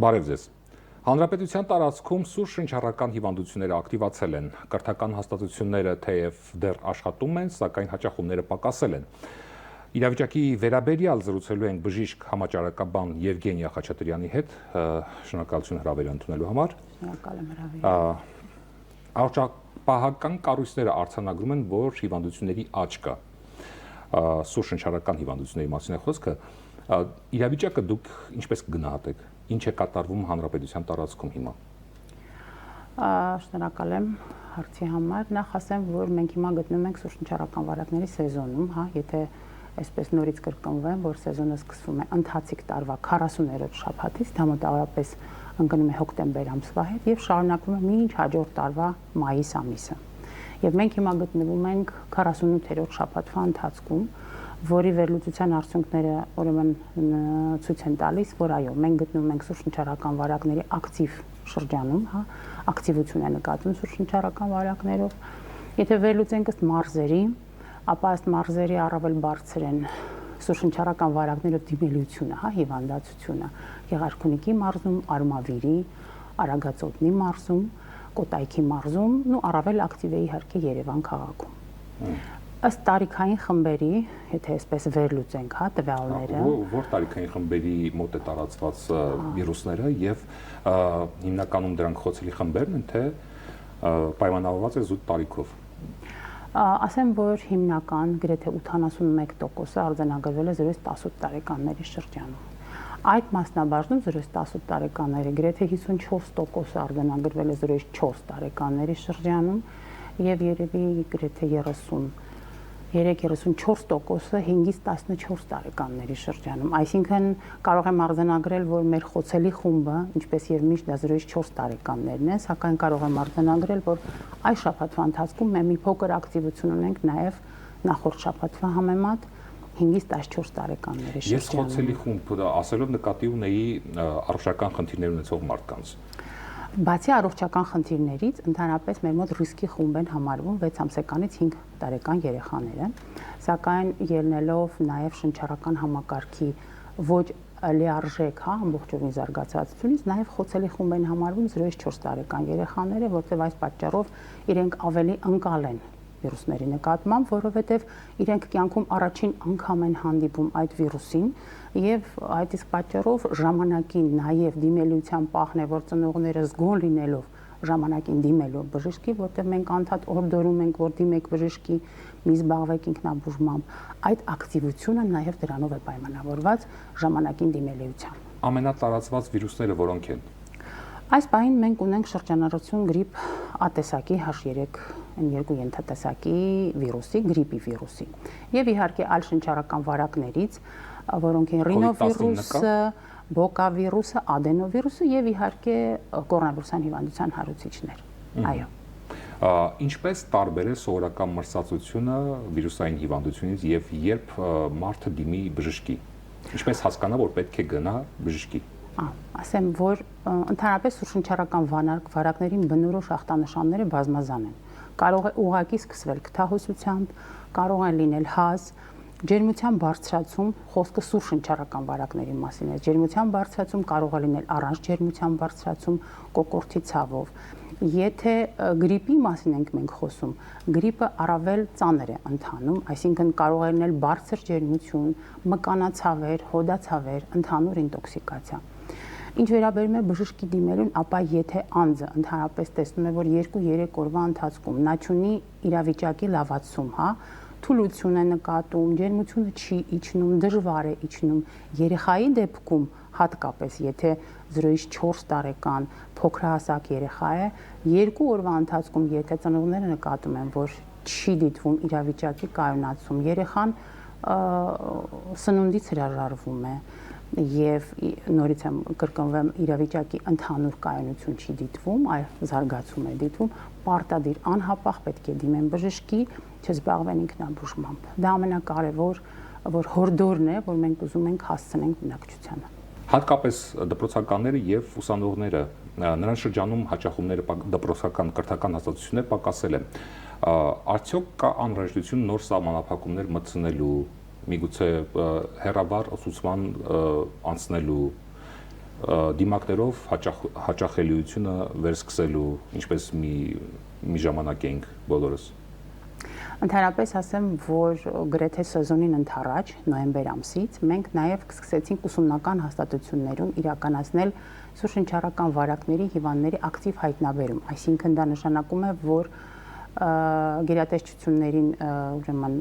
Բարև ձեզ։ Հանրապետության տարածքում սուր շնչառական հիվանդությունները ակտիվացել են։ Կրթական հաստատությունները թեև դեռ աշխատում են, սակայն հաճախումները պակասել են։ Իրավիճակի վերաբերյալ զրուցելու ենք բժիշկ համաճարակաբան Եվգենիա Խաչատրյանի հետ, շնորհակալություն հրավերը ընդունելու համար։ Շնորհակալ եմ հրավերի։ Առողջապահական կառույցները արձանագրում են, որ հիվանդությունների աճ կա։ Սուր շնչառական հիվանդությունների մասին է խոսքը։ Իրավիճակը դուք ինչպես կգնահատեք։ Ինչ է կատարվում հանրապետության տարածքում հիմա։ Շնորհակալ եմ հարցի համար։ Նախ ասեմ, որ մենք հիմա գտնվում ենք սուրշնչառական վարակների սեզոնում, եթե այսպես նորից կրկնվեմ, որ սեզոնը սկսվում է ընթացիկ տարվա 40-րդ շաբաթից, դա մոտավորապես ընկնում է հոկտեմբեր ամսվա հետ եւ շարունակվում է մինչ հաջորդ տարվա մայիս ամիսը։ Եվ մենք հիմա գտնվում ենք 48-րդ շաբաթվա ընթացքում, որի վերլուծության արդյունքները ուրեմն ցույց են տալիս, որ այո, մենք գտնվում ենք սուրշնչառական վարակների ակտիվ շրջանում, ակտիվություն է նկատվում սուրշնչառական վարակներով։ Եթե վերլուծենք ըստ մարզերի, ապա ըստ մարզերի առավել բարձր են սուրշնչառական վարակներով դիմելիությունը, հիվանդացությունը Գեղարքունիքի մարզում, Արմավիրի, Արագածոտնի մարզում, Կոտայքի մարզում, ու առավել ակտիվ է իհարկե Երևան քաղաքում։ Ըստ տարիքային խմբերի, եթե այսպես վերլուծենք, տվյալները, որ տարիքային խմբերի մոտ է տարածված վիրուսները եւ հիմնականում դրանք խոցելի խմբերն են, թե պայմանավորված է զուտ տարիքով։ Ասեմ, որ հիմնական գրեթե 81%-ը արձանագրվել է 0-18 տարեկանների շրջանում։ Այդ մասնաբաժնում 0-18 տարեկանների գրեթե 54%-ը արձանագրվել է 0-4 տարեկանների շրջանում եւ երևի գրեթե 33-34%-ը 5-ից 14 տարեկանների շրջանում։ Այսինքն կարող եմ արձանագրել, որ մեր խոցելի խումբը, ինչպես եւ միշտ դա 0-4 տարեկաններն է, սակայն կարող եմ արձանագրել, որ այս շաբաթվա ընթացքում մենք մի փոքր ակտիվություն ունենք նաեւ նախորդ շաբաթվա համեմատ 5-ից 14 տարեկանների շրջանում։ Ես խոցելի խումբ ասելով նկատի ունեի առողջական խնդիրներ ունեցող մարդկանց։ Բացի առողջական խնդիրներից, ընդհանրապես մեր մոտ ռիսկի խումբ են համարվում 6 ամսեկանից 5 տարեկան երեխաները, սակայն ելնելով նաև շնչառական համակարգի ոչ լիարժեք, ամբողջովին զարգացածությունից, նաև խոցելի խումբ են համարվում 0-4 տարեկան երեխաները, որտեղ այս պատճառով իրենք ավելի ընկալ են վիրուսների նկատմամբ, որովհետև իրենք կյանքում առաջին անգամ են հանդիպում այդ վիրուսին եւ այդ իսկ պատճառով ժամանակին նաեւ դիմելիության պահն է, որ ծնողները զգոն լինելով ժամանակին դիմելու բժշկի, որտեղ մենք անդադ օրդորում ենք, որ դիմեք բժշկի, մի զբաղվեք ինքնաբուժմամբ, այդ ակտիվությունը նաեւ դրանով է պայմանավորված ժամանակին դիմելիությամբ։ Ամենատարածված վիրուսները որոնք են։ Այս պահին մենք ունենք շրջանառություն գրիպ A տեսակի H3N2 ենթատեսակի վիրուսի, գրիպի վիրուսի։ Եվ իհարկե այլ շնչառական վարակներից, որոնք են ռինովիրուսը, բոկավիրուսը, ադենովիրուսը եւ իհարկե կորոնավիրուսային հիվանդության հարուցիչներ։ Այո։ Ինչպես տարբեր է սովորական մրսածությունը վիրուսային հիվանդությունից եւ երբ մարդը դիմի բժշկի։ Ինչպես հասկանա, որ պետք է գնա բժշկի։ Ասեմ, որ ընդհանրապես սուրշնչառական վարակներին բնորոշ ախտանշանները բազմազան են։ Կարող է ուղղակի սկսվել քթահոսությամբ, կարող է լինել հազ, ջերմության բարձրացում, խոսքը սուրշնչառական վարակների մասին է։ Ջերմության բարձրացում կարող է լինել առանց ջերմության բարձրացում, կոկորդի ցավով։ Եթե գրիպի մասին ենք մենք խոսում, գրիպը առավել ծանր է ընթանում, այսինքն կարող է լինել բարձր ջերմություն, մկանացավեր, հոդացավեր, ընդհանուր ինտոքսիկացիա։ Ինչ վերաբերում է բժշկի դիմելուն, ապա եթե անձը ընդհանրապես տեսնում է, որ 2-3 օրվա ընթացքում նա չունի իրավիճակի լավացում, թուլություն է նկատում, ջերմությունը չի իջնում, դժվար է իջնում, երեխայի դեպքում հատկապես եթե 0-4 տարեկան փոքրահասակ երեխա է, 2 օրվա ընթացքում եթե ծնողները նկատում են, որ չի դիտվում իրավիճակի կայունացում, երեխան սնունդից հրաժարվում է եւ նորից եմ կրկնվեմ իրավիճակի ընդհանուր կայունություն չի դիտվում, այլ զարգացում է դիտվում, պարտադիր անհապաղ պետք է դիմեն բժշկի, չզբաղվեն ինքնաբուժմամբ։ Դա ամենակարևոր որ հորդորն է, որ մենք ուզում ենք հասցնենք բնակչությանը։ Հատկապես դպրոցականները եւ ուսանողները նրանց շրջանում հաճախումները դպրոցական կրթական հաստատություններ պակասել են։ Արդյոք կա անհրաժեշտություն նոր սահմանափակումներ մտցնելու, միգուցե հեռավար ուսուցման անցնելու դիմակներով հաճախելիությունը վերսկսելու, ինչպես մի ժամանակ էինք բոլորս։ Ընդհանրապես ասեմ, որ գրեթե սեզոնին ընդառաջ, նոյեմբեր ամսից, մենք նաև սկսեցինք ուսումնական հաստատություններում իրականացնել սուրշնչառական վարակների հիվանդների ակտիվ հայտնաբերում, այսինքն դա նշանակում է, որ գերատեսչություններին ուրեմն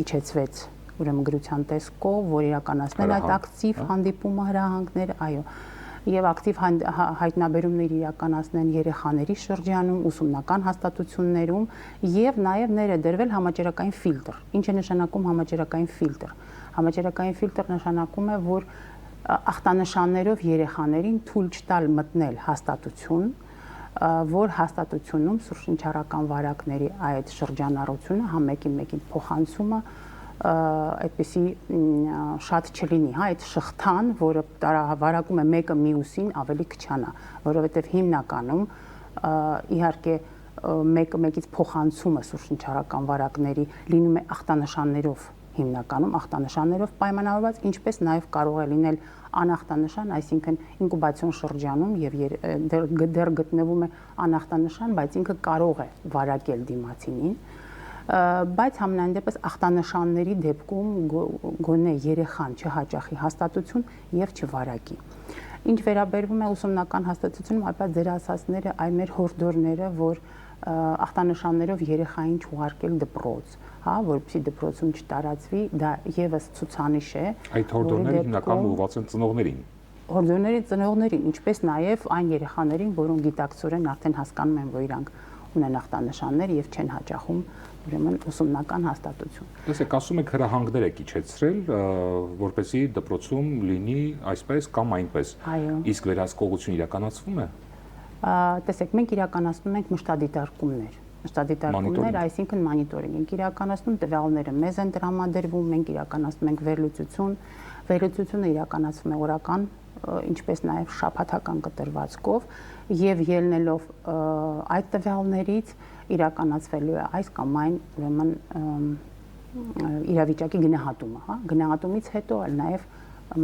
իջեցվեց ուրեմն գրության տեսքով, որ իրականացնել այդ ակտիվ հանդիպումը հրահանգներ, այո, եւ ակտիվ հայտնաբերումներ իրականացնեն երեխաների շրջանում, ուսումնական հաստատություններում եւ նաեւ ներդրվել համաճարակային ֆիլտր։ Ինչ է նշանակում համաճարակային ֆիլտր։ Համաճարակային ֆիլտր նշանակում է, որ ախտանշաններով երեխաներին թույլ չտալ մտնել հաստատություն, որ հաստատությունում սուրշնչառական վարակների այդ շրջանառությունը համեկին մեկին փոխանցումը այդպեսի շատ չլինի, հա, այդ շղթան, որը վարակում է մեկը մյուսին, ավելի քչանա, որովհետև հիմնականում իհարկե մեկը մեկից փոխանցումը սուրշնչառական վարակների լինում է ախտանշաններով, հիմնականում ախտանշաններով պայմանավորված, ինչպես նաև կարող է լինել անախտանշան, այսինքն ինկուբացիոն շրջանում եւ դեռ գտնվում է անախտանշան, բայց ինքը կարող է վարակել դիմացինին, բայց համենայն դեպս ախտանշանների դեպքում գոնե երեխան չհաճախի հաստատություն եւ չվարակի։ Ինչ վերաբերվում է ուսումնական հաստատությունում, այլապես ձեր ասածները այ մեր հորդորները, որ ախտանշաններով երեխային չուղարկել դպրոց, հա, որպեսզի դպրոցում չտարածվի, դա եւս ցուցանիշ է։ Այդ հորդորները հիմնականում ուղղված են ծնողներին։ Հորդորների ծնողներին, ինչպես նաեւ այն երեխաներին, որոնք գիտակցորեն արդեն հասկանում են, որ իրանք ունեն ախտանշաններ եւ չեն հաճախում ուրեմն ուսումնական հաստատություն։ Տեսեք, ասում եք հրահանգներ եք իջեցրել, որպեսզի դպրոցում լինի այսպես կամ այնպես։ Իսկ վերահսկողություն իրականացվում է։ Տեսեք, մենք իրականացնում ենք մշտադիտարկումներ, այսինքն մոնիտորինգ ենք իրականացնում, տվյալները մեզ են տրամադրվում, մենք իրականացնում ենք վերլուծությունը իրականացվում է օրական, ինչպես նաև շաբաթական կտրվածքով եւ ելնելով այդ տվյալներից իրականացվելու է այս կամ այն ուրեմն իրավիճակի գնահատումը, հա, գնահատումից հետո այլ նաև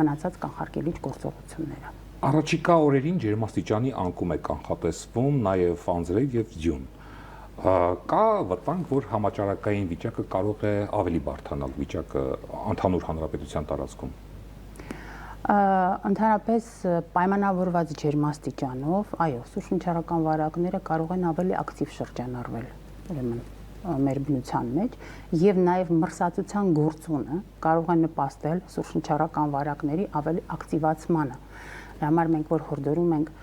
մնացած կանխարգելիչ գործողությունները։ Առաջիկա օրերին ջերմաստիճանի անկում է կանխատեսվում նաև անձրև եւ ձյուն։ Կա վտանգ, որ համաճարակային վիճակը կարող է ավելի բարդանալ վիճակը ընդհանուր հանրապետության տարածքում։ Ընդհանրապես պայմանավորված ջերմաստիճանով, այո, սուրշնչառական վարակները կարող են ավելի ակտիվ շրջանառվել, ուրեմն մեր բնության մեջ եւ նաեւ մրսածության գործոնը կարող է նպաստել սուրշնչառական վարակների ավելի ակտիվացմանը։ Դրա համար մենք որ հորդորում ենք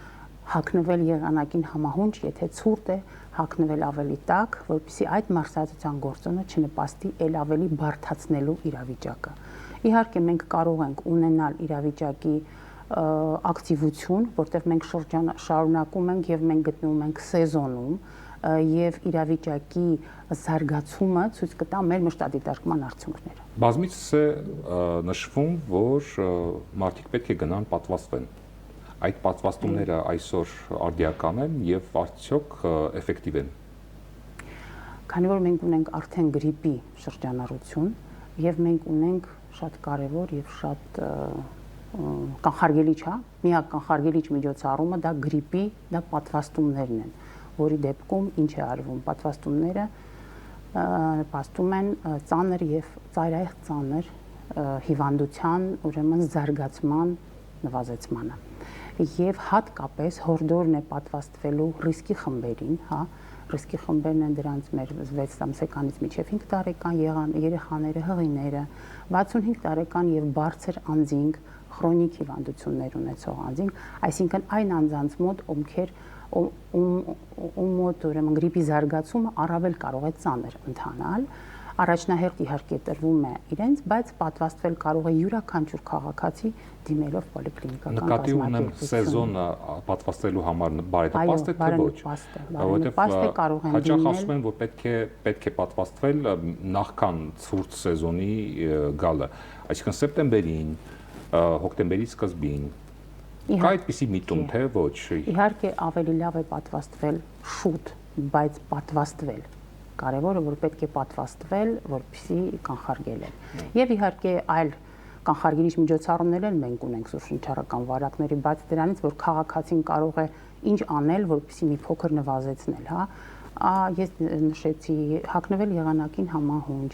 հագնվել եղանակին համահունչ, եթե ցուրտ է, հագնվել ավելի տաք, որպեսզի այդ մրսածության գործոնը չնպաստի ել ավելի բարդացնելու իրավիճակը։ Իհարկե մենք կարող ենք ունենալ իրավիճակի ակտիվություն, որտեղ մենք շարունակում ենք եւ մենք գտնվում ենք սեզոնում եւ իրավիճակի զարգացումը ցույց կտա մեր մշտադիտարկման արդյունքները։ Բազմիցս է նշվում, որ մարդիկ պետք է գնան պատվաստվեն։ Այդ պատվաստումները այսօր արդիական են եւ արդյոք էֆեկտիվ են։ Քանի որ մենք ունենք արդեն գրիպի շրջանառություն եւ մենք ունենք շատ կարևոր եւ շատ կանխարգելիչ, հա, միակ կանխարգելիչ միջոցառումը դա գրիպի, դա պատվաստումներն են, որի դեպքում ինչ է արվում, պատվաստումները նպաստում են ծանր եւ ծայրահեղ ծանր հիվանդության, ուրեմն զարգացման նվազեցմանը։ Եվ հատկապես հորդորն է պատվաստվելու ռիսկի խմբերին, հա, ռիսկի խմբերն են դրանց մեր 6 ամսեկանից մինչև 5 տարեկան երեխաները, հղիները, 65 տարեկան եւ բարձր անձինք, քրոնիկ հիվանդություններ ունեցող անձինք, այսինքն այն անձանց մոտ, ովքեր մոտ ուրեմն գրիպի զարգացումը առավել կարող է ծանր ընթանալ, առաջնահերթ իհարկե տրվում է իրենց, բայց պատվաստվել կարող է յուրաքանչյուր քաղաքացի դիմելով պոլիկլինիկական կազմակերպություն։ Նկատի ունեմ սեզոնը պատվաստելու համար բարեպաստ է թե ոչ։ Որովհետև հաճախ ասում են, որ պետք է պատվաստվել նախքան ցուրտ սեզոնի գալը, այսինքն սեպտեմբերին, հոկտեմբերի սկզբին։ Կա այդպիսի միտում, թե ոչ։ Իհարկե ավելի լավ է պատվաստվել շուտ, բայց պատվաստվել։ Կարևորը որ պետք է պատվաստվել, որպեսզի կանխարգելել։ Եվ իհարկե այլ կանխարգելիչ միջոցառումներ են մենք ունենք սուրշնչառական վարակների, բաց դրանից, որ քաղաքացին կարող է ինչ անել, որպեսզի մի փոքր նվազեցնել, հա։ Ես նշեցի հագնվել եղանակին համահունչ,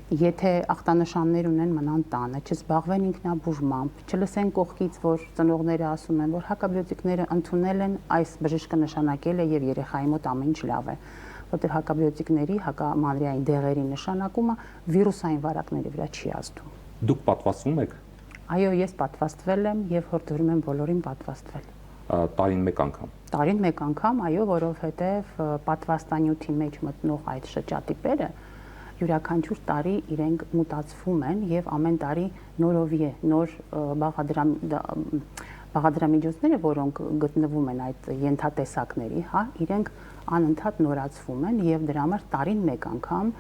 եթե ախտանշաններ ունեն մնան տանը, չզբաղվեն ինքնաբուժմամբ, չլսեն կողքից, որ ծնողները ասում են, որ հակաբիոտիկները ընդունել են, այս բժիշկը նշանակել է եւ երեխայի մոտ ամեն ինչ լավ է, որտեղ հակաբիոտիկների, հակամանրեային դեղերի նշանակումը վիրուսային վարակների վրա չի ազդում։ Դուք պատվաստվում եք։ Այո, ես պատվաստվել եմ եւ հորդորում եմ բոլորին պատվաստվել։ Տարին մեկ անգամ։ Տարին մեկ անգամ, այո, որովհետեւ պատվաստանյութի մեջ մտնող այդ շրջատիպերը յուրաքանչյուր տարի իրենք մուտացվում են եւ ամեն տարի նորովի է նոր բաղադրամիջոցները, որոնք գտնվում են այդ ենթատեսակների, հա, իրենք անընդհատ նորացվում են եւ դրա համար տարին մեկ անգամ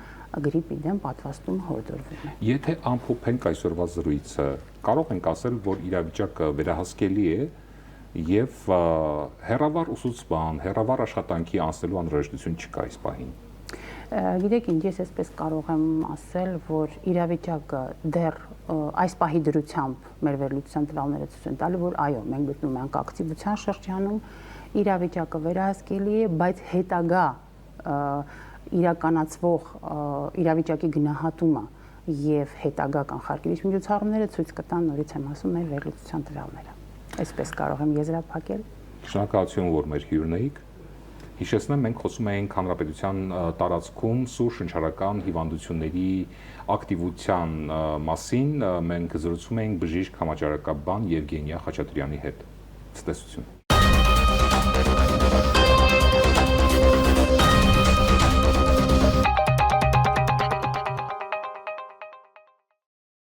գրիպի դեմ պատվաստումը հորդորվում է։ Եթե ամփոփենք այսօրվա զրույցը, կարող ենք ասել, որ իրավիճակը վերահսկելի է եւ հերավար ուսուցման, հերավար աշխատանքի անցնելու անհրաժեշտություն չկա այս պահին։ Գիտեք ինչ, ես այսպես կարող եմ ասել, որ իրավիճակը դեռ այս պահի դրությամբ մեր վերլուծության տվյալները ցույց են տալի, որ այո, մենք գտնվում ենք ակտիվության շրջանում, իրավիճակը վերահսկելի է, բայց հետագա իրականացվող իրավիճակի գնահատումը եւ հետագա կանխարգելիչ միջոցառումները ցույց կտան, նորից եմ ասում, մեր վերլուծության տվյալները։ Այսպես կարող եմ եզրափակել։ Շնորհակալություն, որ մեր հյուրն էիք։ Հիշեցնեմ, մենք խոսում էինք հանրապետության տարածքում սուր շնչառական հիվանդությունների ակտիվության մասին, մենք զրուցում էինք բժիշկ համաճարակաբան Եվգենիա Խաչատրյանի հետ։ Ցտեսություն։